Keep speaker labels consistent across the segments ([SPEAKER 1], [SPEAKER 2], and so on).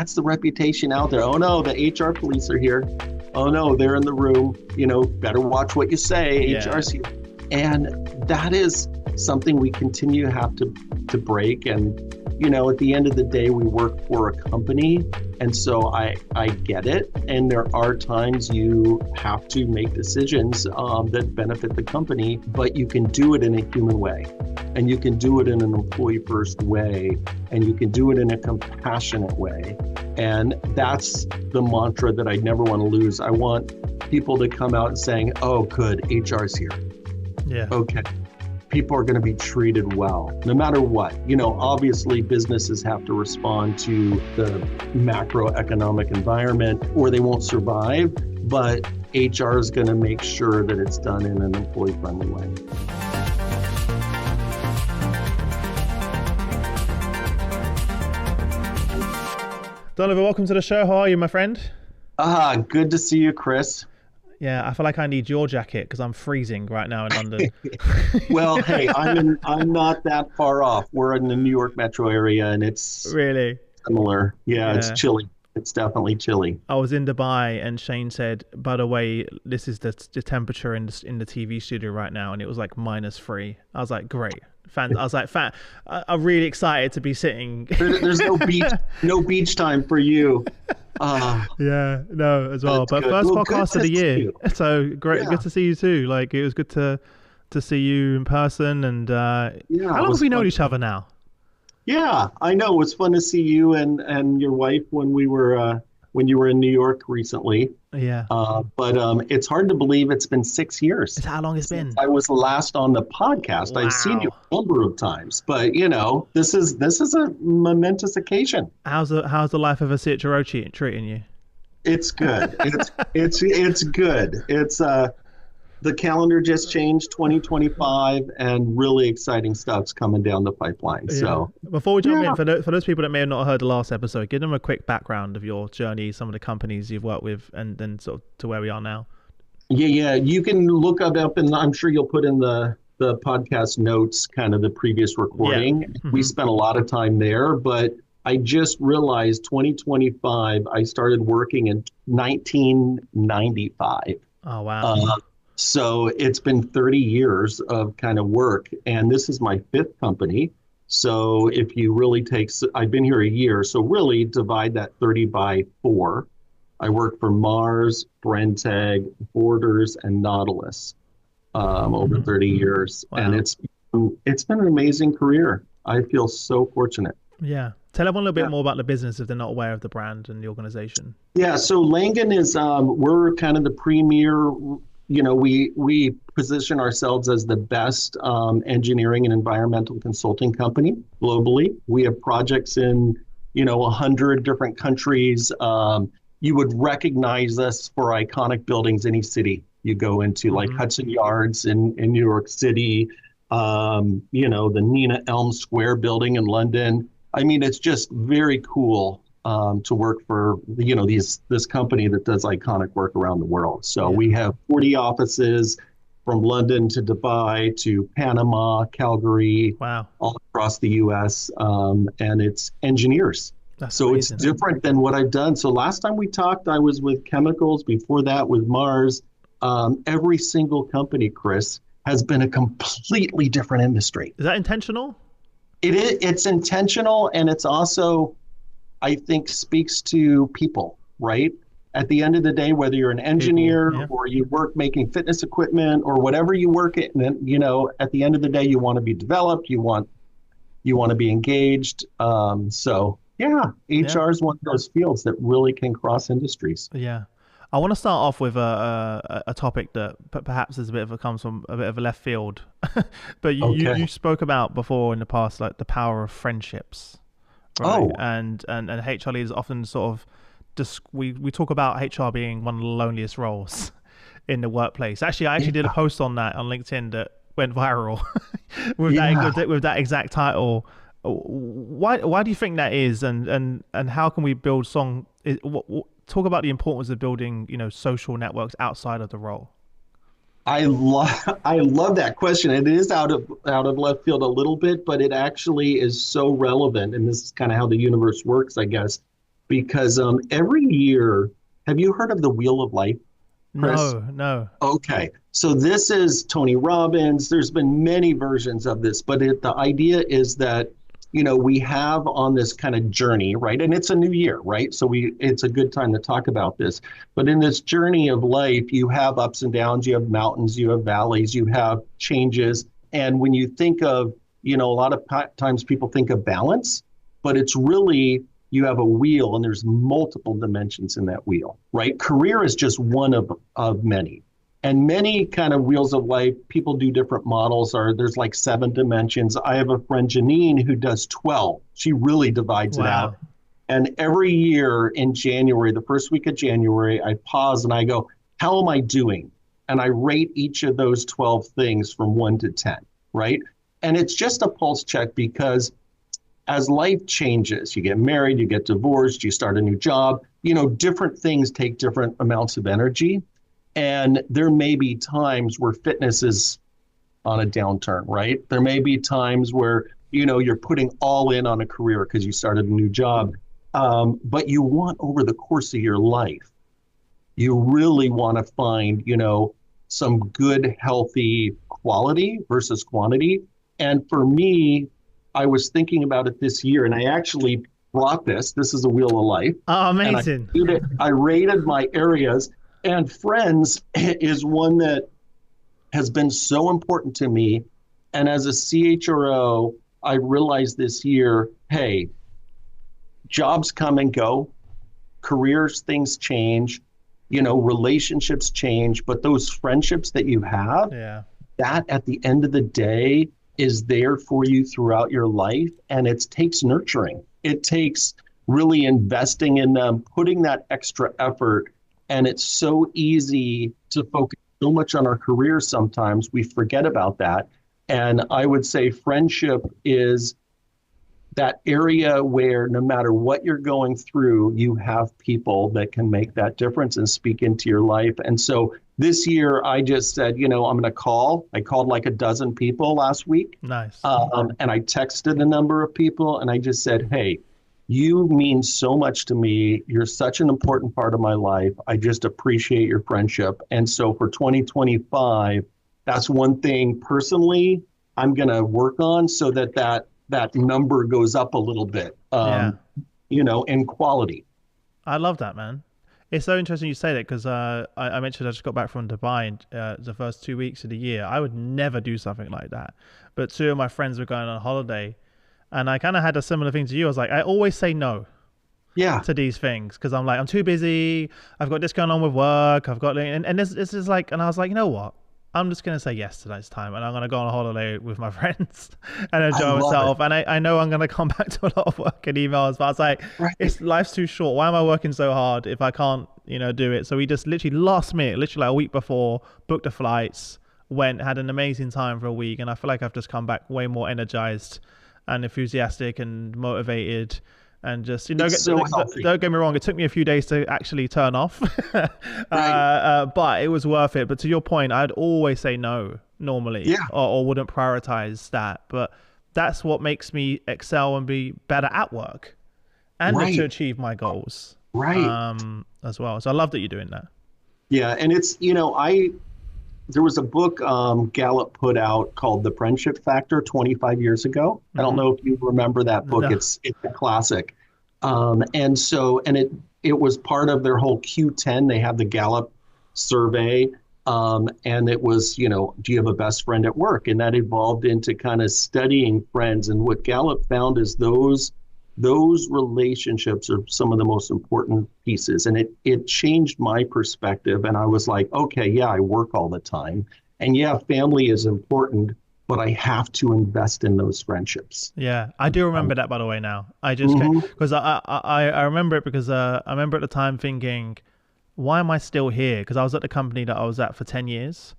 [SPEAKER 1] that's the reputation out there. Oh no, the HR police are here. Oh no, they're in the room. Better watch what you say. HR's here. And that is something we continue to have to break. And, at the end of the day, we work for a company. And so I get it. And there are times you have to make decisions that benefit the company, but you can do it in a human way. And you can do it in an employee-first way. And you can do it in a compassionate way. And that's the mantra that I never want to lose. I want people to come out and saying, oh, good, HR's here.
[SPEAKER 2] Yeah.
[SPEAKER 1] Okay. People are going to be treated well, no matter what. Obviously businesses have to respond to the macroeconomic environment or they won't survive, but HR is going to make sure that it's done in an employee-friendly way.
[SPEAKER 2] Donovan, welcome to the show. How are you, my friend?
[SPEAKER 1] Good to see you, Chris.
[SPEAKER 2] Yeah, I feel like I need your jacket because I'm freezing right now in London.
[SPEAKER 1] Well, hey, I'm not that far off. We're in the New York metro area, and it's
[SPEAKER 2] really
[SPEAKER 1] similar. Yeah, it's chilly. It's definitely chilly.
[SPEAKER 2] I was in Dubai, and Shane said, "By the way, this is the temperature in the TV studio right now," and it was like -3. I was like, "Great." I was like, I'm really excited to be sitting.
[SPEAKER 1] There's no beach time for you.
[SPEAKER 2] Yeah, no, as well. But
[SPEAKER 1] good.
[SPEAKER 2] First podcast of the year, so great,
[SPEAKER 1] Yeah.
[SPEAKER 2] Good to see you too. Like it was good to see you in person. And how long have we known each other now?
[SPEAKER 1] Yeah, I know. It was fun to see you and your wife when you were in New York recently.
[SPEAKER 2] Yeah.
[SPEAKER 1] But it's hard to believe it's been 6 years.
[SPEAKER 2] It's how long it's been.
[SPEAKER 1] I was last on the podcast. Wow. I've seen you a number of times, but this is a momentous occasion.
[SPEAKER 2] How's the life of a Citroen treating you?
[SPEAKER 1] It's good. It's good. It's the calendar just changed, 2025, and really exciting stuff's coming down the pipeline. Yeah. So
[SPEAKER 2] before we jump in, for those people that may have not heard the last episode, give them a quick background of your journey, some of the companies you've worked with, and then sort of to where we are now.
[SPEAKER 1] Yeah. You can look it up, and I'm sure you'll put in the podcast notes, kind of the previous recording. Yeah. Mm-hmm. We spent a lot of time there, but I just realized 2025, I started working in 1995.
[SPEAKER 2] Oh, wow.
[SPEAKER 1] So it's been 30 years of kind of work, and this is my 5th company. So if you really I've been here a year, so really divide that 30 by 4. I worked for Mars, Brentag, Borders, and Nautilus over 30 years. Wow. And it's been an amazing career. I feel so fortunate.
[SPEAKER 2] Yeah. Tell everyone a little bit more about the business if they're not aware of the brand and the organization.
[SPEAKER 1] Yeah, so Langan is, we're kind of the premier. We position ourselves as the best engineering and environmental consulting company globally. We have projects in, 100 different countries. You would recognize us for iconic buildings any city you go into, like Hudson Yards in New York City, the Nina Elm Square building in London. I mean, it's just very cool to work for, this company that does iconic work around the world. So we have 40 offices from London to Dubai to Panama, Calgary, all across the U.S. And it's engineers.
[SPEAKER 2] That's
[SPEAKER 1] so
[SPEAKER 2] amazing.
[SPEAKER 1] It's different than what I've done. So last time we talked, I was with chemicals. Before that with Mars. Every single company, Chris, has been a completely different industry.
[SPEAKER 2] Is that intentional?
[SPEAKER 1] It is. It's intentional, and it's also, I think, speaks to people, right? At the end of the day, whether you're an engineer or you work making fitness equipment or whatever you work in, at the end of the day, you want to be developed, you want to be engaged. HR is one of those fields that really can cross industries.
[SPEAKER 2] Yeah. I want to start off with a topic that perhaps is comes from a bit of a left field, but you spoke about before in the past, like the power of friendships, right? And HR leaders often sort of we talk about HR being one of the loneliest roles in the workplace. Actually, I did a post on that on LinkedIn that went viral with that exact title. Why do you think that is, and how can we build talk about the importance of building, social networks outside of the role?
[SPEAKER 1] I love that question. It is out of left field a little bit, but it actually is so relevant. And this is kind of how the universe works, I guess. because every year, have you heard of the Wheel of Life, Chris?
[SPEAKER 2] No, no.
[SPEAKER 1] Okay, so this is Tony Robbins. There's been many versions of this, but the idea is that, we have on this kind of journey, right? And it's a new year, right? So it's a good time to talk about this. But in this journey of life, you have ups and downs, you have mountains, you have valleys, you have changes. And when you think of, a lot of times people think of balance, but it's really, you have a wheel and there's multiple dimensions in that wheel, right? Career is just one of many. And many kind of wheels of life, people do different models, or there's like 7 dimensions. I have a friend, Janine, who does 12. She really divides it out. And every year in January, the first week of January, I pause and I go, how am I doing? And I rate each of those 12 things from 1 to 10, right? And it's just a pulse check, because as life changes, you get married, you get divorced, you start a new job, different things take different amounts of energy. And there may be times where fitness is on a downturn, right? There may be times where, you're putting all in on a career because you started a new job. But you want, over the course of your life, you really want to find, some good, healthy quality versus quantity. And for me, I was thinking about it this year, and I actually brought this. This is a Wheel of Life.
[SPEAKER 2] Oh, amazing.
[SPEAKER 1] I rated my areas. And friends is one that has been so important to me. And as a CHRO, I realized this year, hey, jobs come and go, careers, things change, relationships change, but those friendships that you have, that at the end of the day is there for you throughout your life. And it takes nurturing. It takes really investing in them, putting that extra effort. And it's so easy to focus so much on our careers sometimes. We forget about that. And I would say friendship is that area where no matter what you're going through, you have people that can make that difference and speak into your life. And so this year, I just said, I'm going to call. I called like a dozen people last week.
[SPEAKER 2] Nice.
[SPEAKER 1] And I texted a number of people, and I just said, hey, you mean so much to me. You're such an important part of my life. I just appreciate your friendship. And so for 2025, that's one thing personally I'm going to work on, so that number goes up a little bit, in quality.
[SPEAKER 2] I love that, man. It's so interesting you say that, because I mentioned I just got back from Dubai the first 2 weeks of the year. I would never do something like that. But 2 of my friends were going on holiday, and I kind of had a similar thing to you. I was like, I always say no to these things, because I'm like, I'm too busy. I've got this going on with work. I've got, and this is like, and I was like, you know what? I'm just going to say yes to this time, and I'm going to go on a holiday with my friends and enjoy myself. And I know I'm going to come back to a lot of work and emails, but I was like, life's too short. Why am I working so hard if I can't, do it? So we just literally last minute, literally like a week before, booked the flights, had an amazing time for a week. And I feel like I've just come back way more energized and enthusiastic and motivated. And just, don't get me wrong, it took me a few days to actually turn off, but it was worth it. But to your point, I'd always say no normally, or wouldn't prioritize that. But that's what makes me excel and be better at work and to achieve my goals as well. So I love that you're doing that.
[SPEAKER 1] Yeah. And it's, there was a book Gallup put out called The Friendship Factor 25 years ago. Mm-hmm. I don't know if you remember that book. No. It's a classic. And it was part of their whole Q10. They have the Gallup survey. And it was, do you have a best friend at work? And that evolved into kind of studying friends. And what Gallup found is those relationships are some of the most important pieces. And it changed my perspective. And I was like, okay, I work all the time. And family is important, but I have to invest in those friendships. Yeah,
[SPEAKER 2] I do remember that, by the way, now. I just, because I remember it, because I remember at the time thinking, why am I still here? Because I was at the company that I was at for 10 years.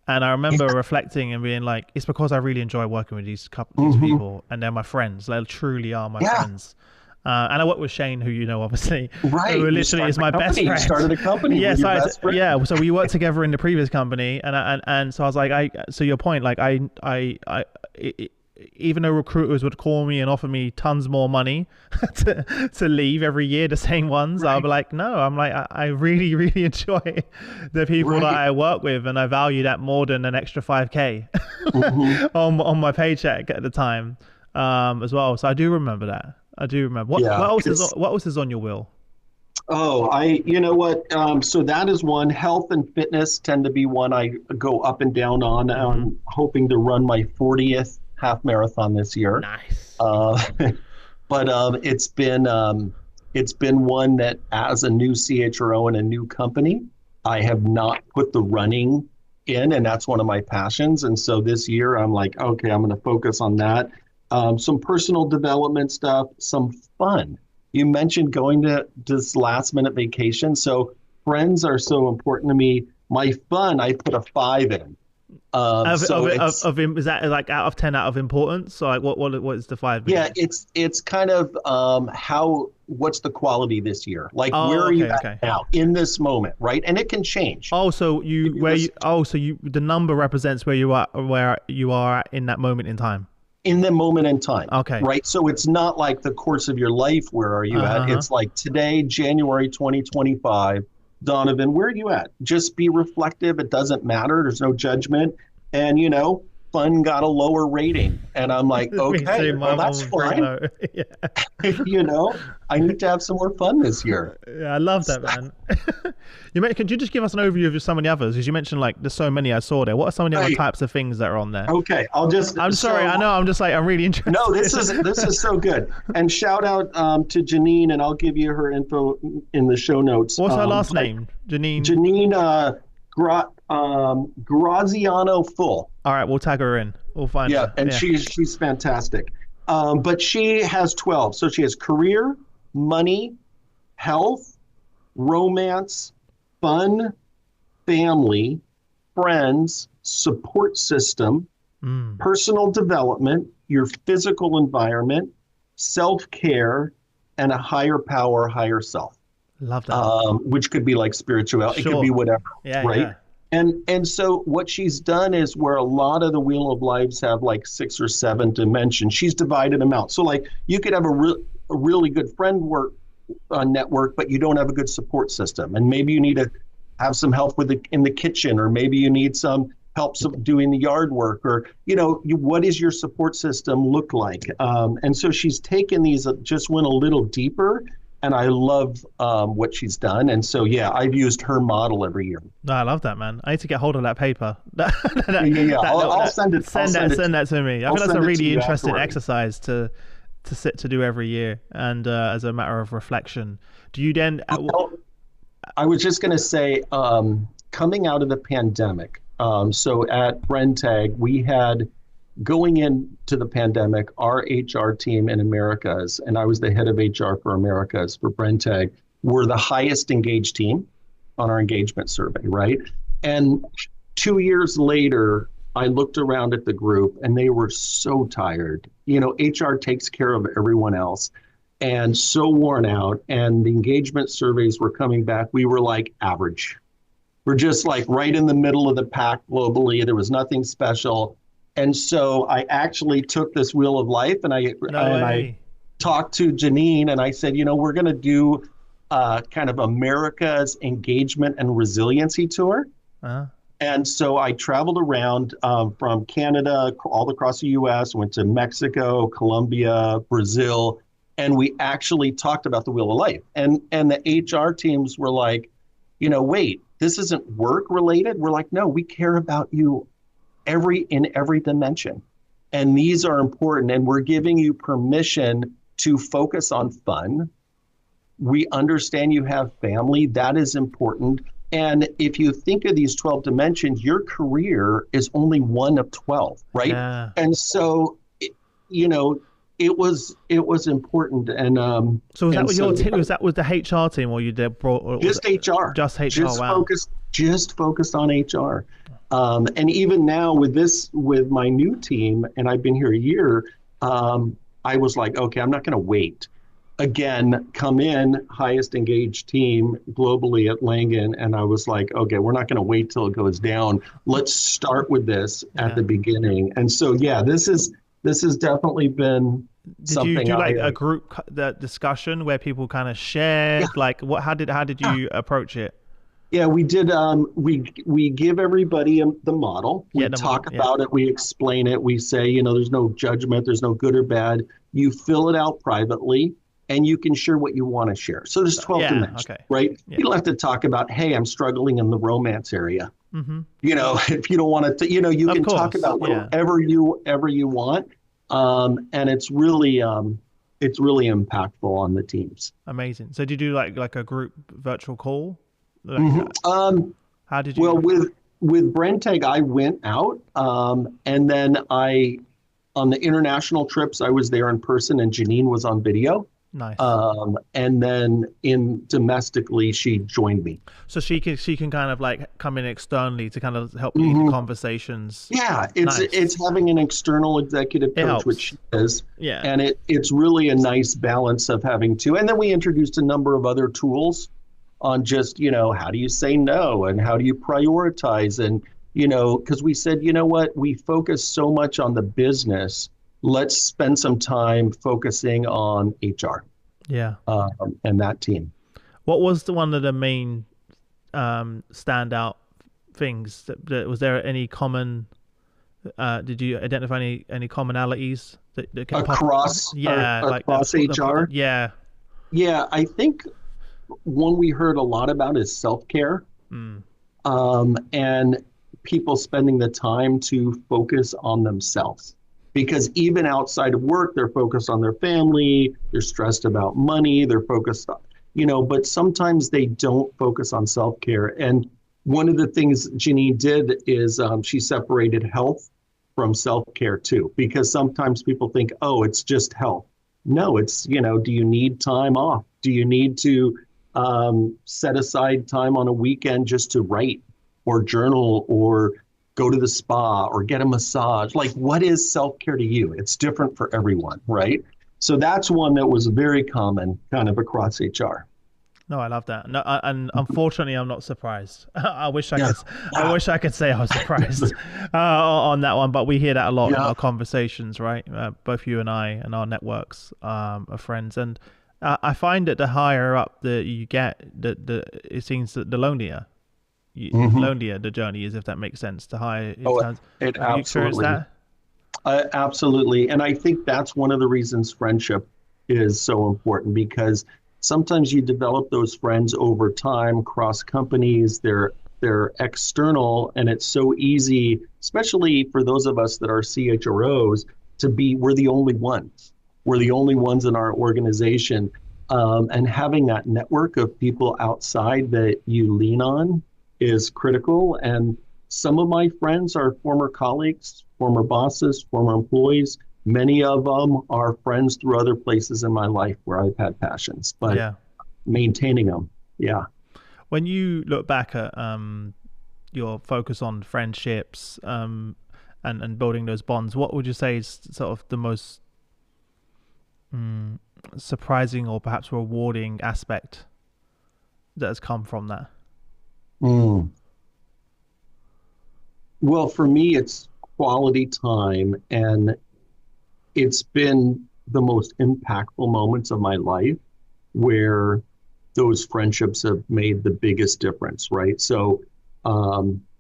[SPEAKER 2] And I remember reflecting and being like, it's because I really enjoy working with these people, and they're my friends. They truly are my friends. And I work with Shane, who obviously, who literally is my best friend. You
[SPEAKER 1] started a company.
[SPEAKER 2] Yes,
[SPEAKER 1] with your best friend.
[SPEAKER 2] So we worked together in the previous company, and so I was like, so your point, like even though recruiters would call me and offer me tons more money to leave every year, the same ones, I'll be like, no, I'm like, I really, really enjoy the people that I work with, and I value that more than an extra 5K on my paycheck at the time, as well. So I do remember that. I do remember. What else is on your will?
[SPEAKER 1] Oh, you know what? So that is one. Health and fitness tend to be one I go up and down on. I'm hoping to run my 40th half marathon this year.
[SPEAKER 2] Nice.
[SPEAKER 1] But it's been one that, as a new CHRO and a new company, I have not put the running in, and that's one of my passions. And so this year I'm like, okay, I'm going to focus on that. Some personal development stuff, some fun. You mentioned going to this last minute vacation. So friends are so important to me. My fun, I put a 5 in.
[SPEAKER 2] Is that like out of 10 out of importance? So like what is the 5?
[SPEAKER 1] Yeah, it's kind of what's the quality this year? Like where are you at now in this moment, right? And it can change.
[SPEAKER 2] Oh, so the number represents where you are at in that moment in time.
[SPEAKER 1] In the moment in time.
[SPEAKER 2] Okay.
[SPEAKER 1] Right. So it's not like the course of your life. Where are you at? It's like today, January 2025. Donovan, where are you at? Just be reflective. It doesn't matter. There's no judgment. And, fun got a lower rating. And I'm like, okay, well, that's fine. I need to have some more fun this year.
[SPEAKER 2] Yeah, I love that, man. Could you just give us an overview of some of the others? Because you mentioned like there's so many I saw there. What are some of the other types of things that are on there?
[SPEAKER 1] Okay, I'm sorry.
[SPEAKER 2] I know. I'm really interested.
[SPEAKER 1] No, this is so good. And shout out to Janine, and I'll give you her info in the show notes.
[SPEAKER 2] What's her last name? Janine.
[SPEAKER 1] Janine Graziano Full.
[SPEAKER 2] All right, we'll tag her in. We'll find her.
[SPEAKER 1] And she's fantastic. But she has 12. So she has career, money, health, romance, fun, family, friends, support system, personal development, your physical environment, self-care, and a higher power, higher self.
[SPEAKER 2] Love that.
[SPEAKER 1] Which could be like spirituality. Sure. It could be whatever. Yeah, right. Yeah. And so what she's done is where a lot of the Wheel of Lives have like 6 or 7 dimensions, she's divided them out. So like you could have a really good friend network, but you don't have a good support system. And maybe you need to have some help in the kitchen, or maybe you need some help doing the yard work, or, what does your support system look like? And so she's taken these, just went a little deeper. And I love what she's done. And so, I've used her model every year.
[SPEAKER 2] No, I love that, man. I need to get hold of that paper.
[SPEAKER 1] I'll send it.
[SPEAKER 2] Send that to me. I think that's a really interesting exercise to do every year, and as a matter of reflection. Do you then?
[SPEAKER 1] I was just going to say, coming out of the pandemic, so at Brentag, we had, going into the pandemic, our HR team in Americas, and I was the head of HR for Americas for Brentag, were the highest engaged team on our engagement survey, right? And 2 years later, I looked around at the group and they were so tired. HR takes care of everyone else, and so worn out. And the engagement surveys were coming back. We were like average. We're just like right in the middle of the pack globally. There was nothing special. And so I actually took this Wheel of Life and I talked to Janine and I said, we're going to do kind of America's engagement and resiliency tour. And so I traveled around from Canada, all across the U.S., went to Mexico, Colombia, Brazil, and we actually talked about the Wheel of Life. And the HR teams were like, wait, this isn't work related. We're like, no, we care about you in every dimension. And these are important. And we're giving you permission to focus on fun. We understand you have family. That is important. And if you think of these 12 dimensions, your career is only one of 12, right? Yeah. And so, it was important. And
[SPEAKER 2] so was that with your team? Was that with the HR team, or you did
[SPEAKER 1] just HR?
[SPEAKER 2] Just HR.
[SPEAKER 1] Just focused on HR. And even now with my new team, and I've been here a year, I was like, okay, I'm not going to wait. Again, come in, highest engaged team globally at Langan. And I was like, okay, we're not going to wait till it goes down. Let's start with this at the beginning. And so, this This has definitely been
[SPEAKER 2] Did you
[SPEAKER 1] something
[SPEAKER 2] do like a group that discussion where people kind of shared like what how did you approach it?
[SPEAKER 1] Yeah, we did. We give everybody the model. We
[SPEAKER 2] Yeah, the model.
[SPEAKER 1] talk
[SPEAKER 2] Yeah.
[SPEAKER 1] about it. We explain it. We say, there's no judgment. There's no good or bad. You fill it out privately, and you can share what you want to share. So there's 12 dimensions,
[SPEAKER 2] Okay.
[SPEAKER 1] right?
[SPEAKER 2] Yeah.
[SPEAKER 1] You don't have to talk about, hey, I'm struggling in the romance area.
[SPEAKER 2] Mm-hmm.
[SPEAKER 1] If you don't want to, you can talk about whatever you want, and it's really impactful on the teams.
[SPEAKER 2] Amazing. So did you do like a group virtual call?
[SPEAKER 1] How
[SPEAKER 2] did you?
[SPEAKER 1] Well, with Brentag, I went out, and then on the international trips, I was there in person, and Janine was on video.
[SPEAKER 2] Nice.
[SPEAKER 1] And then domestically, she joined me.
[SPEAKER 2] So she can kind of like come in externally to kind of help lead the conversations.
[SPEAKER 1] Yeah, it's having an external executive coach, which she is.
[SPEAKER 2] Yeah.
[SPEAKER 1] And it's really a nice balance of having two. And then we introduced a number of other tools on just, how do you say no and how do you prioritize? And, because we said, what, we focus so much on the business. Let's spend some time focusing on HR.
[SPEAKER 2] Yeah.
[SPEAKER 1] And that team.
[SPEAKER 2] What was one of the main standout things? Was there any common? Did you identify any commonalities that can
[SPEAKER 1] across? Across HR.
[SPEAKER 2] Yeah.
[SPEAKER 1] Yeah, I think one we heard a lot about is self-care, and people spending the time to focus on themselves. Because even outside of work, they're focused on their family, they're stressed about money, they're focused on, but sometimes they don't focus on self-care. And one of the things Janine did is she separated health from self-care too, because sometimes people think, oh, it's just health. No, it's, do you need time off? Do you need to set aside time on a weekend just to write or journal or go to the spa or get a massage? Like, what is self-care to you? It's different for everyone, right? So that's one that was very common kind of across HR.
[SPEAKER 2] No, I love that. No, and unfortunately, I'm not surprised. I wish I could. I wish I could say I was surprised on that one, but we hear that a lot in our conversations, right? Both you and I and our networks of friends, and I find that the higher up that you get, it seems that the lonelier. Lonelier the journey is, if that makes sense. To higher.
[SPEAKER 1] It absolutely. Absolutely, and I think that's one of the reasons friendship is so important, because sometimes you develop those friends over time, cross companies. They're external, and it's so easy, especially for those of us that are CHROs, we're the only ones. We're the only ones in our organization, and having that network of people outside that you lean on is critical. And some of my friends are former colleagues, former bosses, former employees. Many of them are friends through other places in my life where I've had passions, but maintaining them. Yeah.
[SPEAKER 2] When you look back at your focus on friendships and building those bonds, what would you say is sort of the most surprising or perhaps rewarding aspect that has come from that?
[SPEAKER 1] Well, for me, it's quality time, and it's been the most impactful moments of my life where those friendships have made the biggest difference, right? So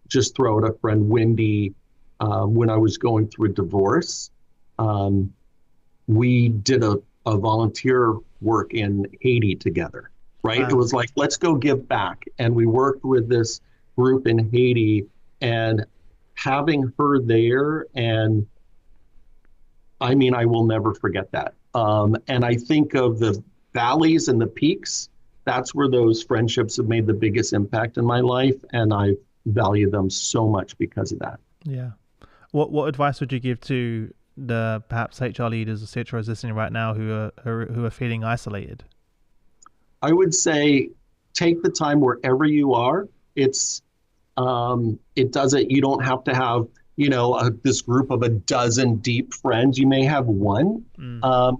[SPEAKER 1] just throw out a friend, Wendy, when I was going through a divorce, we did a volunteer work in Haiti together, right? Wow. It was like, let's go give back. And we worked with this group in Haiti, and having her there, and I mean, I will never forget that. And I think of the valleys and the peaks. That's where those friendships have made the biggest impact in my life, and I value them so much because of that.
[SPEAKER 2] Yeah. What advice would you give to the perhaps HR leaders or CHROs listening right now who are feeling isolated?
[SPEAKER 1] I would say take the time wherever you are. You don't have to have, this group of a dozen deep friends. You may have one,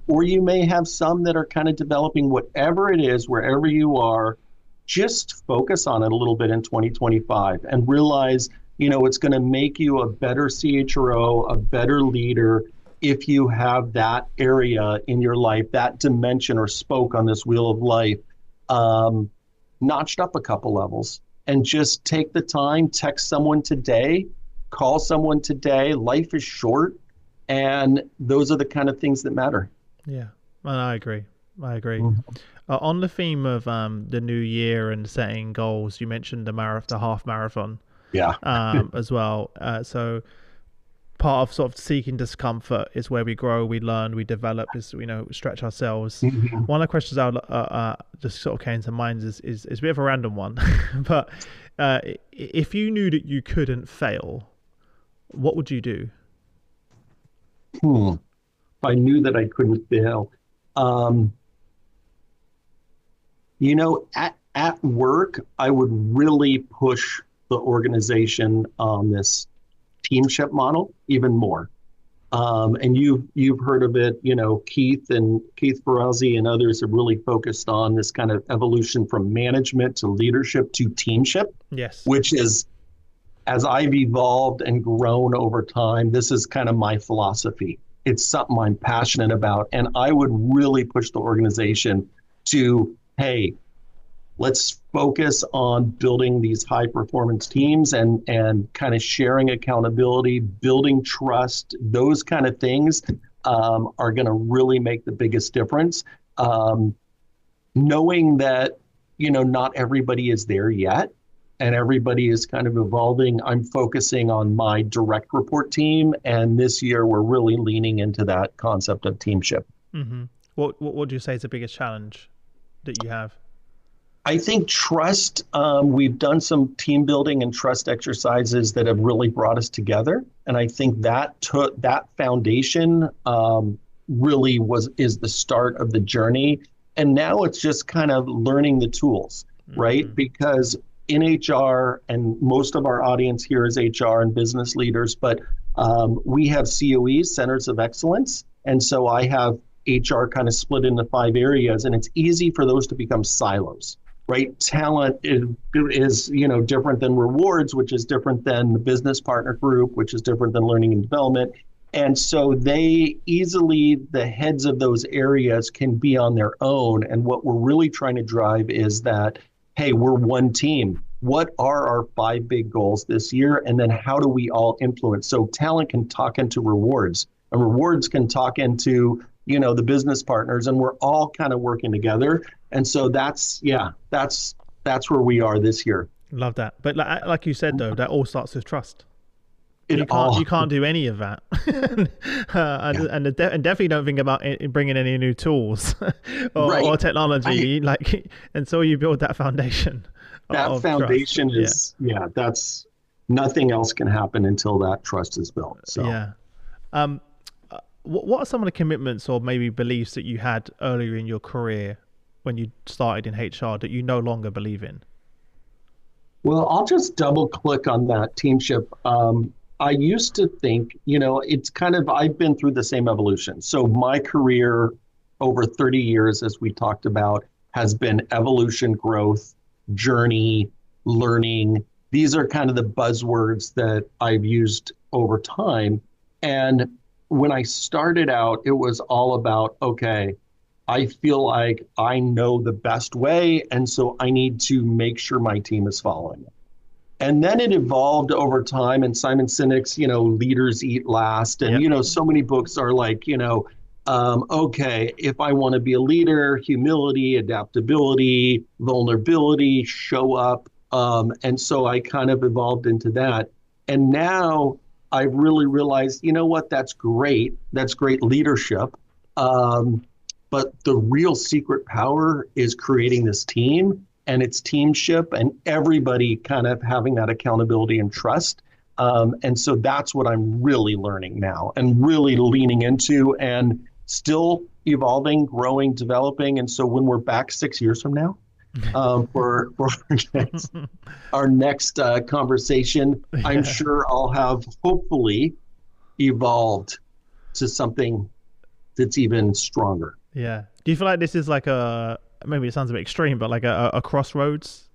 [SPEAKER 1] or you may have some that are kind of developing. Whatever it is, wherever you are, just focus on it a little bit in 2025 and realize, it's going to make you a better CHRO, a better leader, if you have that area in your life, that dimension or spoke on this wheel of life, um, notched up a couple levels, and just take the time, text someone today, call someone today. Life is short, and those are the kind of things that matter.
[SPEAKER 2] Yeah, and I agree.
[SPEAKER 1] Mhm.
[SPEAKER 2] On the theme of the new year and setting goals, you mentioned the half marathon
[SPEAKER 1] Yeah.
[SPEAKER 2] as well. So part of sort of seeking discomfort is where we grow, we learn, we develop, is stretch ourselves.
[SPEAKER 1] Mhm.
[SPEAKER 2] One of the questions I would, just sort of came to mind is a bit of a random one, but if you knew that you couldn't fail, what would you do?
[SPEAKER 1] Hmm. If I knew that I couldn't fail, um, at work, I would really push the organization on this teamship model even more. And you've heard of it. Keith Ferrazzi and others have really focused on this kind of evolution from management to leadership to teamship,
[SPEAKER 2] Yes.
[SPEAKER 1] which is, as I've evolved and grown over time, this is kind of my philosophy. It's something I'm passionate about, and I would really push the organization to, hey, let's focus on building these high performance teams and kind of sharing accountability, building trust. Those kind of things are going to really make the biggest difference. Um, Knowing that not everybody is there yet, and everybody is kind of evolving. I'm focusing on my direct report team, and this year we're really leaning into that concept of teamship.
[SPEAKER 2] Mm-hmm. What would you say is the biggest challenge that you have?
[SPEAKER 1] I think trust, we've done some team building and trust exercises that have really brought us together. And I think that foundation really is the start of the journey. And now it's just kind of learning the tools, right?
[SPEAKER 2] Mm-hmm.
[SPEAKER 1] Because in HR, and most of our audience here is HR and business leaders, but we have COEs, centers of excellence. And so I have HR kind of split into 5 areas, and it's easy for those to become silos, right? Talent is different than rewards, which is different than the business partner group, which is different than learning and development. And so the heads of those areas can be on their own. And what we're really trying to drive is that, hey, we're one team. What are our 5 big goals this year? And then how do we all influence? So talent can talk into rewards, and rewards can talk into the business partners, and we're all kind of working together. And so that's where we are this year.
[SPEAKER 2] Love that. But like you said, though, that all starts with trust.
[SPEAKER 1] It
[SPEAKER 2] You can't do any of that, and definitely don't think about bringing any new tools or technology. Like until you build that foundation.
[SPEAKER 1] That foundation
[SPEAKER 2] trust.
[SPEAKER 1] That's nothing else can happen until that trust is built. So
[SPEAKER 2] yeah. What are some of the commitments or maybe beliefs that you had earlier in your career when you started in HR that you no longer believe in?
[SPEAKER 1] Well, I'll just double click on that teamship. I used to think, it's kind of, I've been through the same evolution. So my career over 30 years, as we talked about, has been evolution, growth, journey, learning. These are kind of the buzzwords that I've used over time. And when I started out, it was all about, okay, I feel like I know the best way, and so I need to make sure my team is following it. And then it evolved over time, and Simon Sinek's, Leaders Eat Last. And,
[SPEAKER 2] Yep.
[SPEAKER 1] So many books are like, okay, if I want to be a leader, humility, adaptability, vulnerability, show up. And so I kind of evolved into that. And now I really realized, what, that's great. That's great leadership. But the real secret power is creating this team, and it's teamship, and everybody kind of having that accountability and trust. And so that's what I'm really learning now and really leaning into, and still evolving, growing, developing. And so when we're back 6 years from now, for our next conversation, I'm sure I'll have hopefully evolved to something that's even stronger.
[SPEAKER 2] Yeah. Do you feel like this is like maybe it sounds a bit extreme, but like a crossroads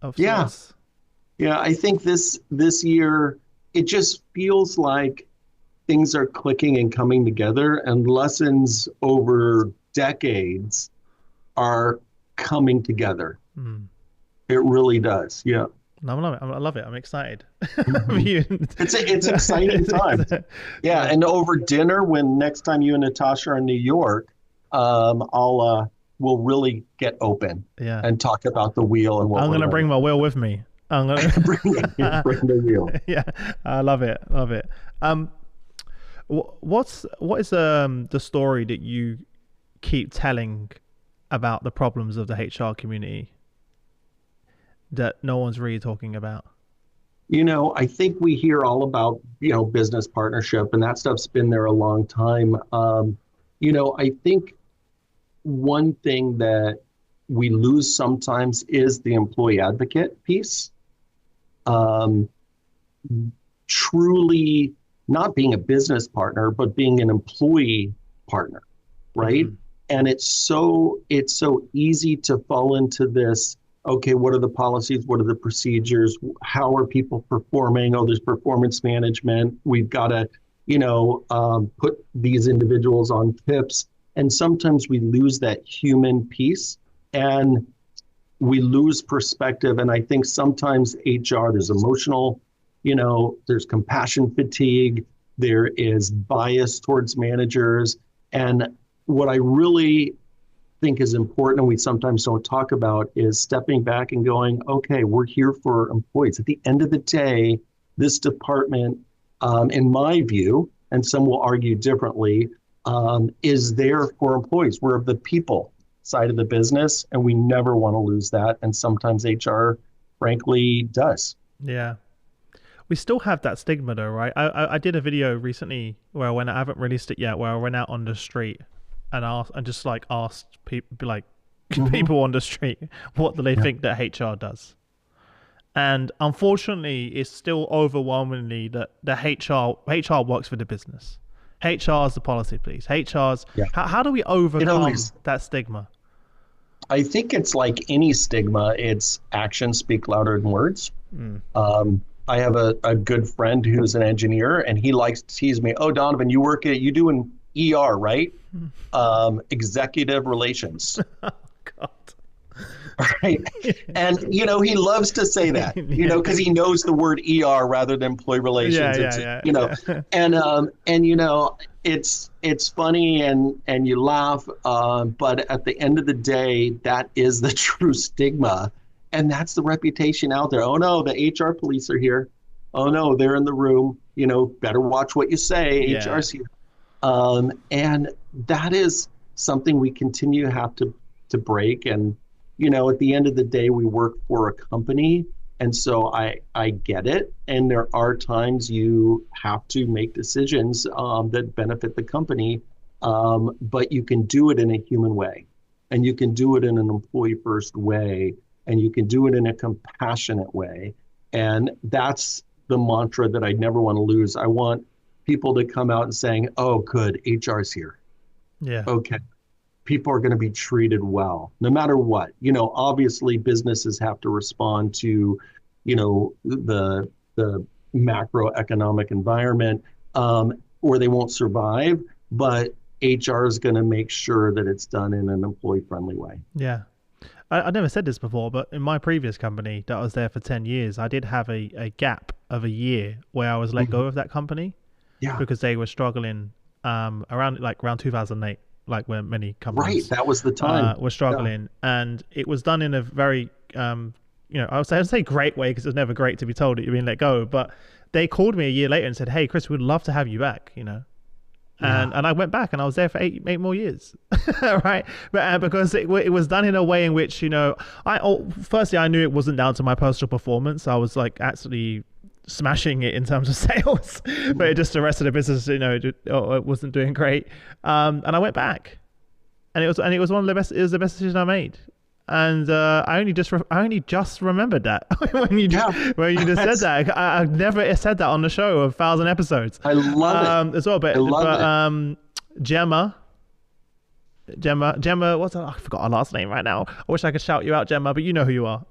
[SPEAKER 2] of sorts?
[SPEAKER 1] Yeah, I think this year, it just feels like things are clicking and coming together, and lessons over decades are coming together. It really does. Yeah.
[SPEAKER 2] No, I love it. I'm excited.
[SPEAKER 1] It's exciting time. Yeah. And over dinner, when next time you and Natasha are in New York, we'll really get open and talk about the wheel and what
[SPEAKER 2] I'm going to bring my wheel with me. I'm going to
[SPEAKER 1] bring the wheel.
[SPEAKER 2] Yeah. I love it. Love it. What is the story that you keep telling about the problems of the HR community that no one's really talking about?
[SPEAKER 1] I think we hear all about, business partnership, and that stuff's been there a long time. I think one thing that we lose sometimes is the employee advocate piece. Truly not being a business partner, but being an employee partner, right? And it's so easy to fall into this. Okay, what are the policies? What are the procedures? How are people performing? Oh, there's performance management. We've got to, put these individuals on tips. And sometimes we lose that human piece and we lose perspective. And I think sometimes HR, there's emotional, there's compassion fatigue. There is bias towards managers. And what I really think is important, and we sometimes don't talk about, is stepping back and going, okay, we're here for employees. At the end of the day, this department, in my view, and some will argue differently, is there for employees. We're the people side of the business, and we never want to lose that. And sometimes HR, frankly, does.
[SPEAKER 2] Yeah. We still have that stigma though, right? I did a video recently where I haven't released it yet, where I went out on the street and asked people, people on the street, what do they think that HR does? And unfortunately, it's still overwhelmingly that the HR works for the business. HR is the policy police. How do we overcome that stigma?
[SPEAKER 1] I think it's like any stigma. It's actions speak louder than words. I have a good friend who's an engineer, and he likes to tease me. Oh, Donovan, you do an ER, right? Executive relations.
[SPEAKER 2] Oh, God.
[SPEAKER 1] Right. And, he loves to say that, because he knows the word ER rather than employee relations. It's funny and you laugh. But at the end of the day, that is the true stigma. And that's the reputation out there. Oh, no, the HR police are here. Oh, no, they're in the room. Better watch what you say. HR's here. And that is something we continue to have to break. And, at the end of the day, we work for a company. And so I get it. And there are times you have to make decisions that benefit the company. But you can do it in a human way. And you can do it in an employee first way. And you can do it in a compassionate way. And that's the mantra that I never want to lose. I want people to come out and saying, oh, good, HR's here.
[SPEAKER 2] Yeah.
[SPEAKER 1] Okay. People are going to be treated well, no matter what. Obviously businesses have to respond to, the macroeconomic environment, or they won't survive. But HR is going to make sure that it's done in an employee-friendly way.
[SPEAKER 2] Yeah. I never said this before, but in my previous company that I was there for 10 years, I did have a gap of a year where I was let go of that company because they were struggling around 2008, like where many companies
[SPEAKER 1] that was the time
[SPEAKER 2] were struggling. And it was done in a very, I'd say great way, because it was never great to be told that you're being let go. But they called me a year later and said, hey, Chris, we'd love to have you back, And I went back and I was there for eight more years, right? But because it was done in a way in which, firstly, I knew it wasn't down to my personal performance. I was actually smashing it in terms of sales, but just the rest of the business, it wasn't doing great. And I went back, and it was one of the best. It was the best decision I made. And I only just remembered that when you just said that. I've never said that on the show of 1,000 episodes.
[SPEAKER 1] I love it
[SPEAKER 2] as well. But Gemma, I forgot her last name right now. I wish I could shout you out, Gemma, but you know who you are.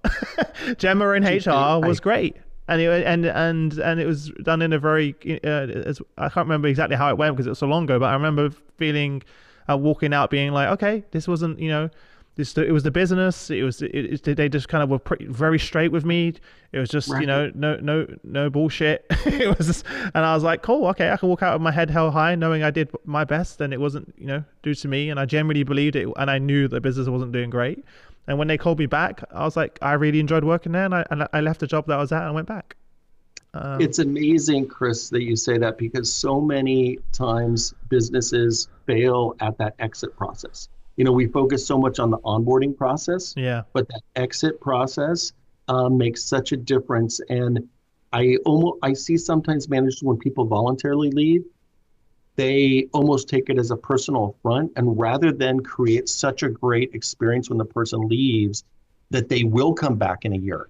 [SPEAKER 2] Gemma in HR was great. and it was done in a very I can't remember exactly how it went because it was so long ago, but I remember feeling walking out being like, okay, this wasn't, it was the business. They just kind of were very straight with me. It was just,
[SPEAKER 1] Right.
[SPEAKER 2] no bullshit. It was just, and I was like, cool, okay, I can walk out with my head held high, knowing I did my best, and it wasn't, due to me, and I genuinely believed it, and I knew the business wasn't doing great. And when they called me back, I was like, I really enjoyed working there, and I left the job that I was at and I went back.
[SPEAKER 1] It's amazing, Chris, that you say that because so many times businesses fail at that exit process. We focus so much on the onboarding process,
[SPEAKER 2] Yeah.
[SPEAKER 1] but that exit process makes such a difference. And I see sometimes managers when people voluntarily leave, they almost take it as a personal affront, and rather than create such a great experience when the person leaves, that they will come back in a year,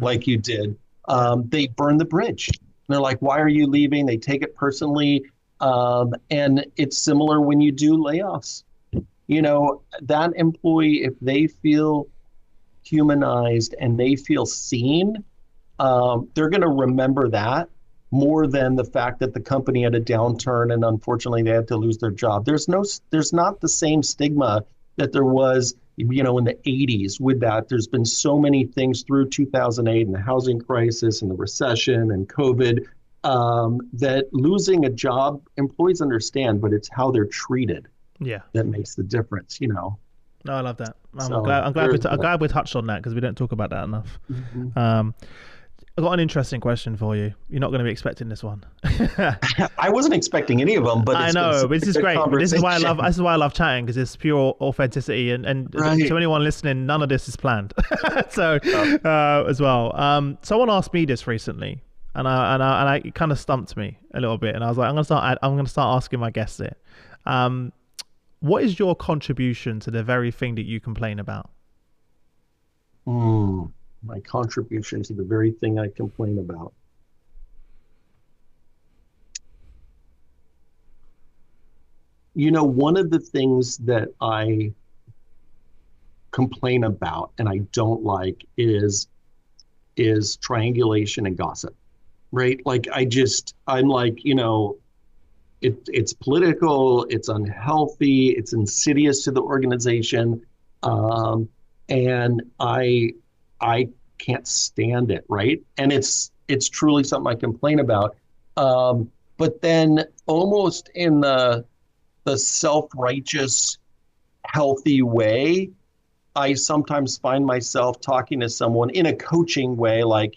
[SPEAKER 1] like you did. They burn the bridge. And they're like, why are you leaving? They take it personally. And it's similar when you do layoffs. That employee, if they feel humanized and they feel seen, they're going to remember that more than the fact that the company had a downturn and unfortunately they had to lose their job. There's not the same stigma that there was, in the 80s with that. There's been so many things through 2008 and the housing crisis and the recession and COVID, that losing a job, employees understand, but it's how they're treated.
[SPEAKER 2] Yeah,
[SPEAKER 1] that makes the difference.
[SPEAKER 2] No, I love that. I'm glad we touched on that because we don't talk about that enough.
[SPEAKER 1] Mm-hmm.
[SPEAKER 2] I've got an interesting question for you. You're not going to be expecting this one.
[SPEAKER 1] I wasn't expecting any of them, but
[SPEAKER 2] I know, but this is great. This is why I love chatting, because it's pure authenticity, and
[SPEAKER 1] right.
[SPEAKER 2] To anyone listening, none of this is planned. So as well, someone asked me this recently, and I it kind of stumped me a little bit, and I was like, I'm going to start asking my guests it. What is your contribution to the very thing that you complain about?
[SPEAKER 1] My contribution to the very thing I complain about. One of the things that I complain about and I don't like is triangulation and gossip, right? Like I'm like, it's political, it's unhealthy, it's insidious to the organization. And I can't stand it, right? And it's truly something I complain about. But then almost in the self-righteous, healthy way, I sometimes find myself talking to someone in a coaching way, like,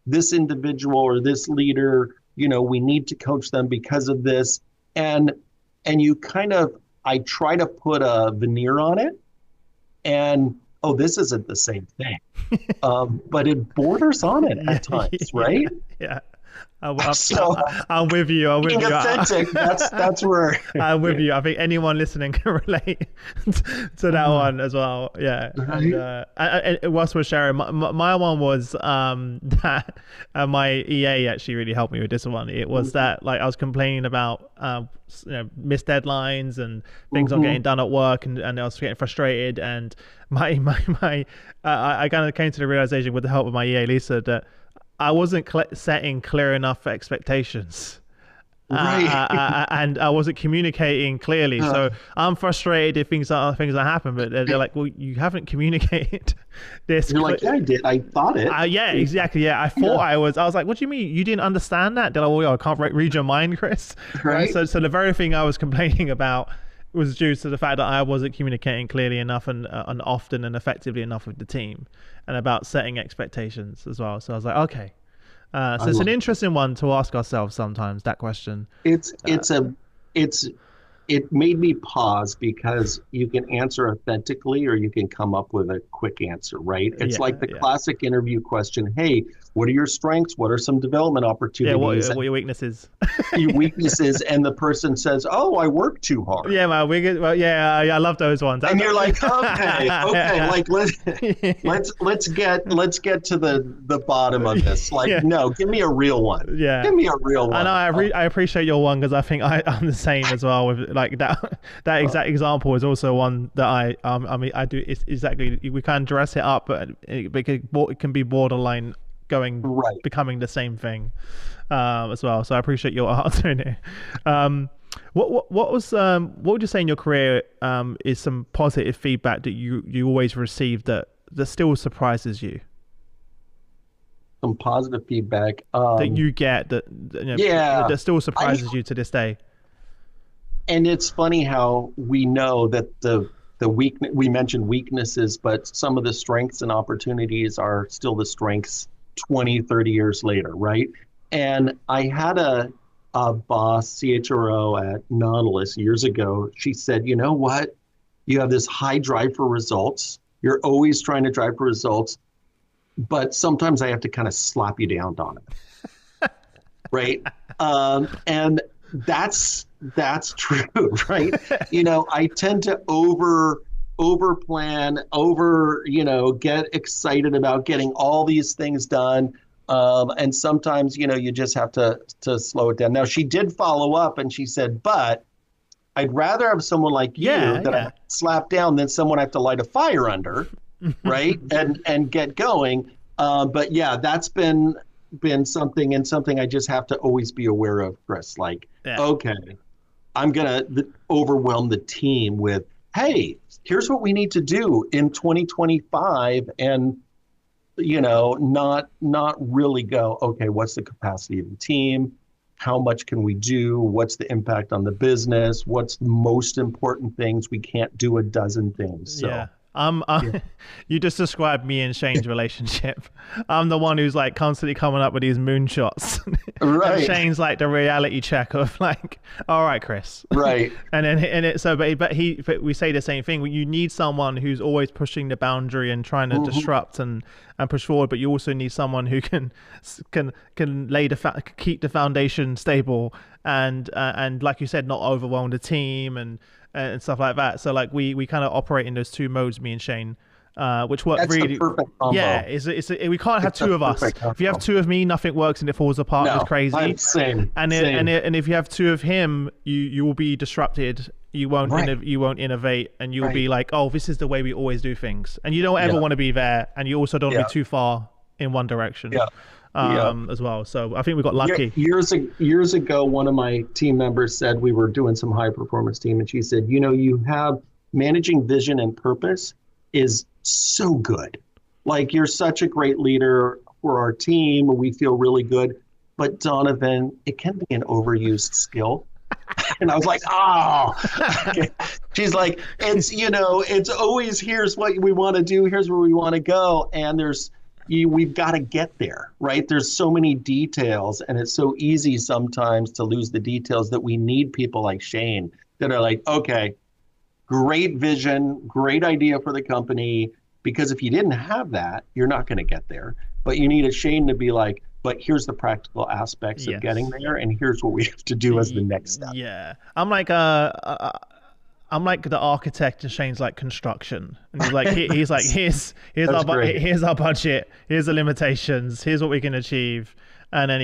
[SPEAKER 1] this individual or this leader, we need to coach them because of this. And I try to put a veneer on it, and this isn't the same thing. But it borders on it at times, right?
[SPEAKER 2] Yeah. I'm with you. I'm with you.
[SPEAKER 1] Authentic. That's where
[SPEAKER 2] I'm with you. I think anyone listening can relate to that one as well. Yeah. Right. And whilst we're sharing, my one was that my EA actually really helped me with this one. It was that, like, I was complaining about missed deadlines and things not getting done at work, and I was getting frustrated. And I kind of came to the realization, with the help of my EA Lisa, that I wasn't setting clear enough expectations,
[SPEAKER 1] right.
[SPEAKER 2] And I wasn't communicating clearly. So I'm frustrated if things that happen, but they're like, "Well, you haven't communicated this."
[SPEAKER 1] You're like, "Yeah, I did. I thought it."
[SPEAKER 2] Yeah, exactly. Yeah, I thought I was. I was like, "What do you mean you didn't understand that?" They're like, "Well, yeah, I can't read your mind, Chris."
[SPEAKER 1] Right.
[SPEAKER 2] So the very thing I was complaining about was due to the fact that I wasn't communicating clearly enough and often and effectively enough with the team, and about setting expectations as well. So I was like, okay. So it's an interesting one to ask ourselves sometimes, that question.
[SPEAKER 1] It made me pause, because you can answer authentically or you can come up with a quick answer, right? It's like the classic interview question. Hey, what are your strengths? What are some development opportunities?
[SPEAKER 2] Yeah, what are your weaknesses?
[SPEAKER 1] Your weaknesses, and the person says, "Oh, I work too hard."
[SPEAKER 2] Yeah, man. I love those ones.
[SPEAKER 1] And you're like, okay, like let's get to the bottom of this. Like, no, give me a real one.
[SPEAKER 2] Yeah,
[SPEAKER 1] give me a real one.
[SPEAKER 2] I know. I appreciate your one, because I think I'm the same as well. With like that exact example is also one that I do. It's exactly, we can dress it up, but it can be borderline becoming the same thing as well. So I appreciate your answer in here. What would you say in your career is some positive feedback that you always receive that still surprises you?
[SPEAKER 1] Some positive feedback
[SPEAKER 2] that you get that still surprises you to this day.
[SPEAKER 1] And it's funny how we know that we mentioned weaknesses, but some of the strengths and opportunities are still the strengths 20, 30 years later, right? And I had a boss, CHRO at Nautilus years ago. She said, you know what? You have this high drive for results. You're always trying to drive for results, but sometimes I have to kind of slap you down, Donovan. Right? And that's true, right? I tend to over plan, get excited about getting all these things done. And sometimes, you just have to slow it down. Now, she did follow up and she said, but I'd rather have someone like you that I slap down than someone I have to light a fire under, right? and get going. But yeah, that's been something I just have to always be aware of, Chris. Like, okay, I'm going to overwhelm the team with, hey, here's what we need to do in 2025. And, not really go, okay, what's the capacity of the team? How much can we do? What's the impact on the business? What's the most important things? We can't do a dozen things. So.
[SPEAKER 2] Yeah. You just described me and Shane's relationship. I'm the one who's like constantly coming up with these moonshots. Right. And Shane's like the reality check of like, all right, Chris.
[SPEAKER 1] Right.
[SPEAKER 2] But we say the same thing. You need someone who's always pushing the boundary and trying to disrupt and push forward. But you also need someone who can keep the foundation stable and like you said, not overwhelm the team and stuff like that. So like we kind of operate in those two modes, me and Shane, which work really.
[SPEAKER 1] The perfect combo.
[SPEAKER 2] Yeah, we can't have two of us. If you have two of me, nothing works and it falls apart. It's crazy.
[SPEAKER 1] Same.
[SPEAKER 2] And if you have two of him, you will be disrupted. You won't innovate, and you'll be like, oh, this is the way we always do things, and you don't ever want to be there, and you also don't want to be too far in one direction. As well. So I think we got lucky.
[SPEAKER 1] Years ago, one of my team members said, we were doing some high performance team, and she said, you have managing vision and purpose is so good. Like, you're such a great leader for our team. We feel really good. But Donovan, it can be an overused skill. And I was like, oh, okay. She's like, it's always, here's what we want to do. Here's where we want to go. And we've got to get there, right? There's so many details, and it's so easy sometimes to lose the details that we need people like Shane that are like, okay, great vision, great idea for the company, because if you didn't have that, you're not going to get there. But you need a Shane to be like, but here's the practical aspects of getting there, and here's what we have to do as the next step.
[SPEAKER 2] Yeah. I'm like the architect, and Shane's like construction, and he's like here's our budget, here's the limitations, here's what we can achieve, and then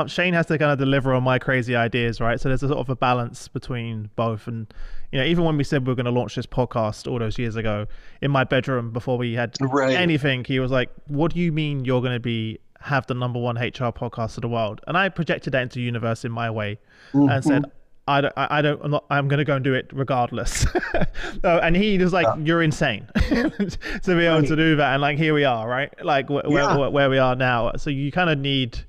[SPEAKER 2] Shane has to kind of deliver on my crazy ideas, right? So there's a sort of a balance between both. And even when we said we were going to launch this podcast all those years ago in my bedroom before we had anything, he was like, what do you mean you're going to have the number one HR podcast of the world? And I projected that into the universe in my way and said, I'm going to go and do it regardless. And he was like, you're insane to be able to do that. And like, here we are, right? Like where we are now. So you kind of need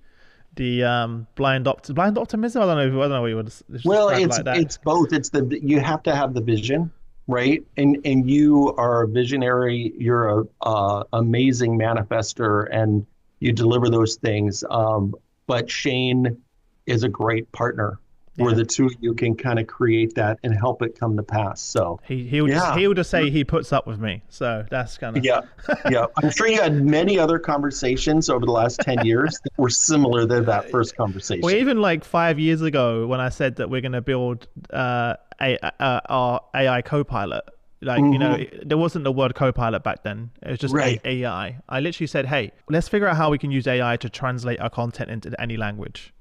[SPEAKER 2] the blind optimism. I don't know what you would.
[SPEAKER 1] Well, it's both. You have to have the vision, right? And you are a visionary. You're a amazing manifester, and you deliver those things. But Shane is a great partner. Where the two of you can kind of create that and help it come to pass. So
[SPEAKER 2] he'll just say he puts up with me. So that's kind of
[SPEAKER 1] yeah. I'm sure you had many other conversations over the last 10 years that were similar to that first conversation.
[SPEAKER 2] Well, even like 5 years ago when I said that we're going to build our AI co-pilot. Like, there wasn't the word co-pilot back then. It was just AI. I literally said, hey, let's figure out how we can use AI to translate our content into any language.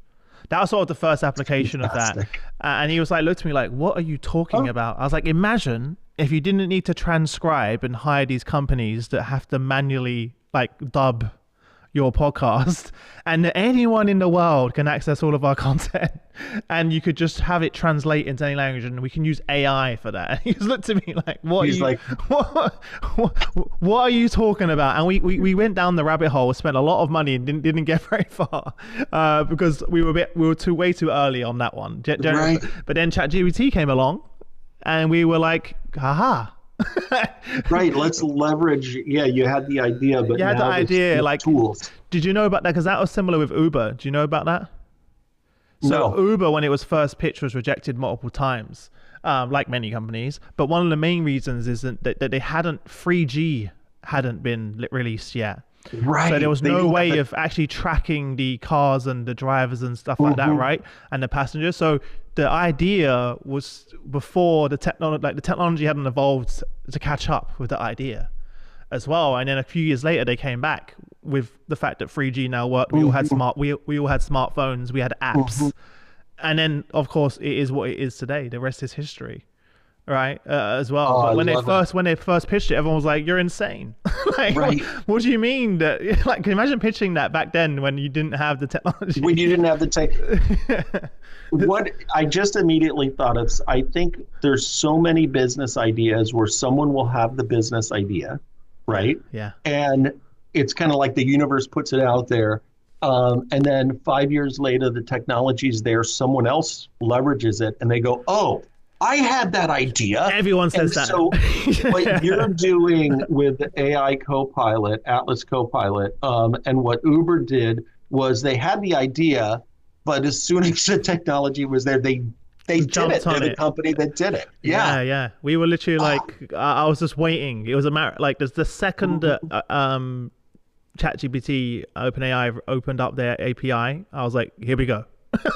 [SPEAKER 2] That was sort of the first application of that. And he was like, looked at me like, what are you talking about? I was like, imagine if you didn't need to transcribe and hire these companies that have to manually like dub your podcast, and anyone in the world can access all of our content, and you could just have it translate into any language, and we can use AI for that. And he just looked at me like, what are you talking about? And we went down the rabbit hole, spent a lot of money, and didn't get very far because we were way too early on that one.
[SPEAKER 1] Right.
[SPEAKER 2] But then ChatGPT came along, and we were like, haha.
[SPEAKER 1] Right, let's leverage. Yeah, you had the idea, but
[SPEAKER 2] you had the idea, like
[SPEAKER 1] tools.
[SPEAKER 2] Did you know about that? Because that was similar with Uber. Do you know about that? So
[SPEAKER 1] No.
[SPEAKER 2] Uber, when it was first pitched, was rejected multiple times, like many companies. But one of the main reasons is that they 3G hadn't been released yet.
[SPEAKER 1] Right.
[SPEAKER 2] So there was no way of actually tracking the cars and the drivers and stuff like that, right? And the passengers. So the idea was before the technology hadn't evolved to catch up with the idea as well. And then a few years later, they came back with the fact that 3G now worked. We all had we all had smartphones. We had apps, and then of course it is what it is today. The rest is history. Right, as well. But when they first pitched it, everyone was like, "You're insane!" Like,
[SPEAKER 1] right.
[SPEAKER 2] What do you mean that? Like, can you imagine pitching that back then when you didn't have the technology?
[SPEAKER 1] When you didn't have the tech. What I just immediately thought of, I think there's so many business ideas where someone will have the business idea, right?
[SPEAKER 2] Yeah.
[SPEAKER 1] And it's kind of like the universe puts it out there, and then 5 years later, the technology's there. Someone else leverages it, and they go, "Oh, I had that idea."
[SPEAKER 2] Everyone says that.
[SPEAKER 1] So what you're doing with the AI Copilot, Atlas Copilot, and what Uber did was they had the idea, but as soon as the technology was there, they did it. They're the company that did it.
[SPEAKER 2] Yeah. We were literally like, I was just waiting. It was a matter, like, there's the second ChatGPT, OpenAI opened up their API. I was like, here we go. I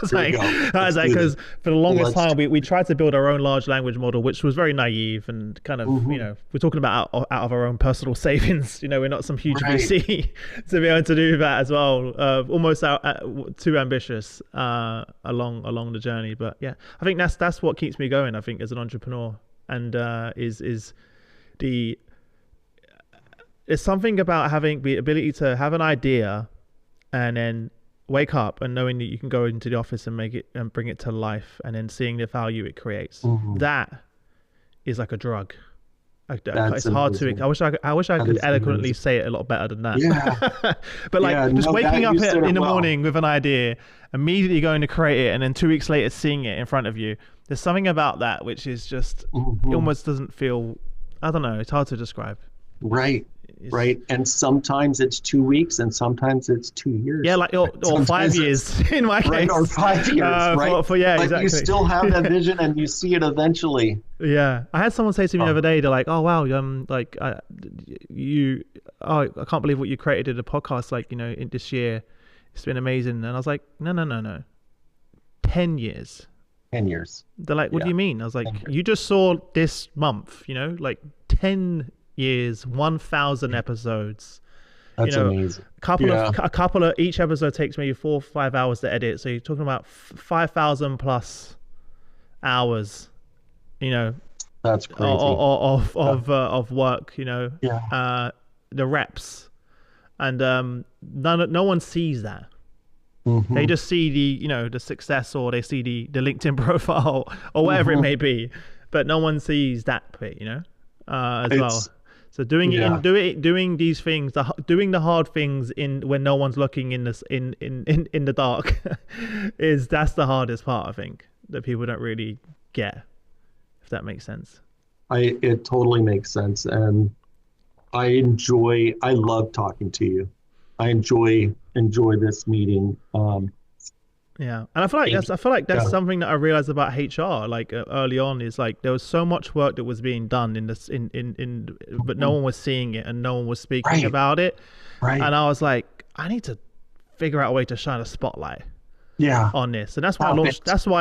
[SPEAKER 2] was like, because for the longest time we tried to build our own large language model, which was very naive and kind of, we're talking about out of our own personal savings. We're not some huge VC to be able to do that as well. Almost too ambitious along the journey. But yeah, I think that's what keeps me going. I think as an entrepreneur, and is there's something about having the ability to have an idea and then wake up and knowing that you can go into the office and make it and bring it to life, and then seeing the value it creates. That is like a drug. It's hard to. I wish I could eloquently say it a lot better than that.
[SPEAKER 1] Yeah.
[SPEAKER 2] But waking up in the morning with an idea, immediately going to create it, and then 2 weeks later seeing it in front of you. There's something about that which is just it almost doesn't feel. I don't know. It's hard to describe.
[SPEAKER 1] Right. Right. And sometimes it's 2 weeks and sometimes it's 2 years.
[SPEAKER 2] Yeah, like or 5 years in my case.
[SPEAKER 1] Right, or 5 years, right?
[SPEAKER 2] But
[SPEAKER 1] exactly. You still have that vision and you see it eventually.
[SPEAKER 2] Yeah. I had someone say to me the other day, they're like, "Oh wow, I can't believe what you created in the podcast, like, in this year. It's been amazing." And I was like, No. 10 years.
[SPEAKER 1] 10 years.
[SPEAKER 2] They're like, "What do you mean?" I was like, "You just saw this month, like 10 years, 1,000 episodes."
[SPEAKER 1] That's amazing.
[SPEAKER 2] A couple of each episode takes maybe 4 or 5 hours to edit. So you're talking about 5,000 plus hours.
[SPEAKER 1] That's crazy.
[SPEAKER 2] Of work. The reps, and no one sees that. They just see the success, or they see the LinkedIn profile or whatever it may be, but no one sees that bit, as well. So doing these things, doing the hard things when no one's looking in the dark, that's the hardest part, I think, that people don't really get, if that makes sense.
[SPEAKER 1] It totally makes sense, and I love talking to you. I enjoy this meeting.
[SPEAKER 2] Yeah, and I feel like that's something that I realized about HR. Like early on, is like there was so much work that was being done but no one was seeing it and no one was speaking about it. Right. And I was like, I need to figure out a way to shine a spotlight. On this, and that's why I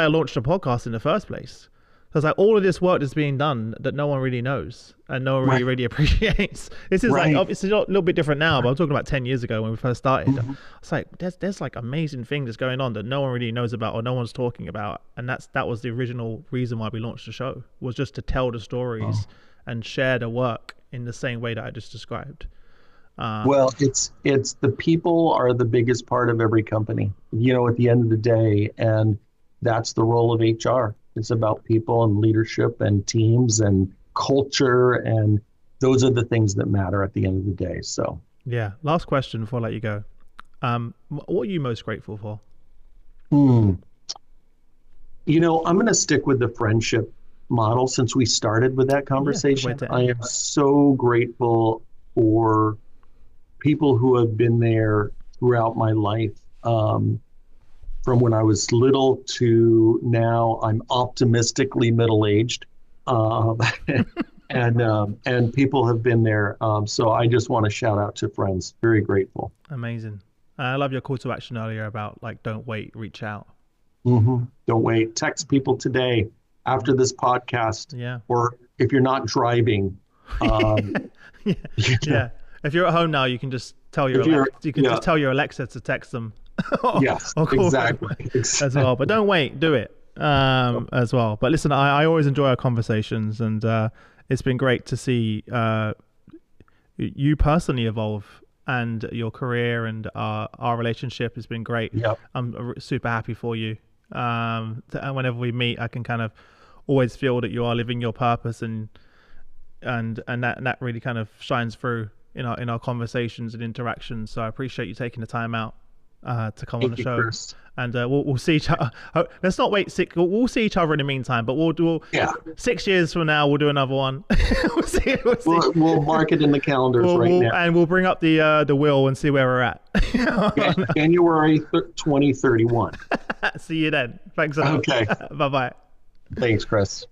[SPEAKER 2] launched a podcast in the first place. Because like all of this work that's being done that no one really knows and no one really appreciates. This is like obviously a little bit different now, but I'm talking about 10 years ago when we first started. It's like there's like amazing things that's going on that no one really knows about or no one's talking about, and that was the original reason why we launched the show, was just to tell the stories and share the work in the same way that I just described.
[SPEAKER 1] Well, it's the people are the biggest part of every company, at the end of the day, and that's the role of HR. It's about people and leadership and teams and culture, and those are the things that matter at the end of the day. So,
[SPEAKER 2] yeah. Last question before I let you go. What are you most grateful for?
[SPEAKER 1] I'm going to stick with the friendship model since we started with that conversation.
[SPEAKER 2] Yeah,
[SPEAKER 1] I am so grateful for people who have been there throughout my life, from when I was little to now. I'm optimistically middle-aged, and people have been there. So I just want to shout out to friends. Very grateful.
[SPEAKER 2] Amazing. I love your call to action earlier about don't wait, reach out.
[SPEAKER 1] Mm-hmm. Don't wait. Text people today after this podcast.
[SPEAKER 2] Yeah.
[SPEAKER 1] Or if you're not driving.
[SPEAKER 2] Yeah. If you're at home now, you can just tell your just tell your Alexa to text them.
[SPEAKER 1] Yes, exactly.
[SPEAKER 2] As well. But don't wait, do it as well. But listen, I always enjoy our conversations, and it's been great to see you personally evolve, and your career and our relationship has been great.
[SPEAKER 1] Yep.
[SPEAKER 2] I'm super happy for you. And whenever we meet, I can kind of always feel that you are living your purpose, and that really kind of shines through in our conversations and interactions. So I appreciate you taking the time out to come on the show. Chris. And we'll see each other. Let's not wait we'll see each other in the meantime, but we'll 6 years from now we'll do another one. We'll see.
[SPEAKER 1] We'll mark it in the calendars now, and
[SPEAKER 2] we'll bring up the wheel and see where we're at.
[SPEAKER 1] January 2031.
[SPEAKER 2] See you then. Thanks a lot.
[SPEAKER 1] Okay.
[SPEAKER 2] Bye-bye.
[SPEAKER 1] Thanks, Chris.